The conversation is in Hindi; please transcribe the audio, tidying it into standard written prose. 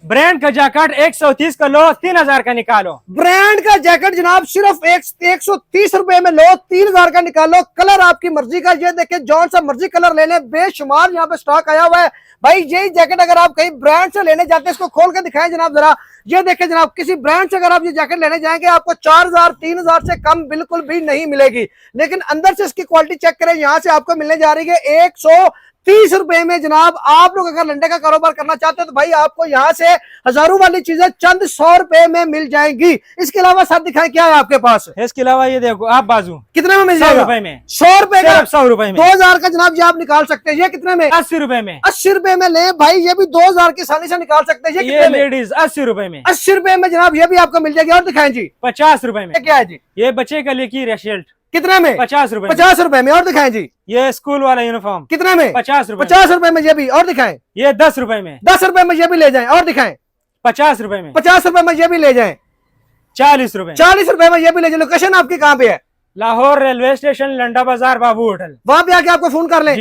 ब्रांड का जैकेट 130 का लो, 3000 का निकालो। ब्रांड का जैकेट जनाब सिर्फ 130 रुपए में लो, 3000 का निकालो। कलर आपकी मर्जी का, ये देखिए जौन सा मर्जी कलर ले लें, बेशुमार यहाँ पे स्टॉक आया हुआ है भाई। यही जैकेट अगर आप कहीं ब्रांड से लेने जाते हैं, इसको खोल के दिखाएं जनाब जरा। ये देखिए जनाब, किसी ब्रांड से अगर आप ये जैकेट लेने जाएंगे आपको 4000 3000 से कम बिल्कुल भी नहीं मिलेगी। लेकिन अंदर से इसकी क्वालिटी चेक करें, यहाँ से आपको मिलने जा रही है 130 रुपए में जनाब। आप लोग अगर लंडे का कारोबार करना चाहते हो तो भाई आपको यहाँ से हजारों वाली चीजें चंद 100 रुपए में मिल जाएंगी। इसके अलावा सर दिखाएं क्या है आपके पास। इसके अलावा ये देखो आप बाजू कितने में मिल 100 जाएगा? रुपए में। 100 रुपए का, 100 रुपए में 2000 का जनाब ये आप निकाल सकते हैं। ये कितने में? 80 रुपए में। 80 रुपए में ले भाई, ये भी 2000 की आसानी से निकाल सकते हैं। ये ये कितने में? लेडीज 80 रुपए में। 80 रुपए में जनाब ये भी आपको मिल जाएगी। और दिखाएं जी, 50 रुपए में। ये क्या है जी? ये बच्चे का लिए की शर्ट कितने में? 50 रुपए। 50 रुपए में। और दिखाएं जी, ये स्कूल वाला यूनिफॉर्म कितने में? 50 रुपए। 50 रुपए में ये भी। और दिखाएं, ये 10 रुपए में। 10 रुपए में ये भी ले जाएं। और दिखाएं, 50 रुपए में। 50 रुपए में ये भी ले जाएं। 40 रुपए। 40 रुपए में ये भी ले जाएं। लोकेशन आपकी कहाँ पे है? लाहौर रेलवे स्टेशन, लंडा बाजार, बाबू होटल। वहां पे आके आपको फोन कर लें।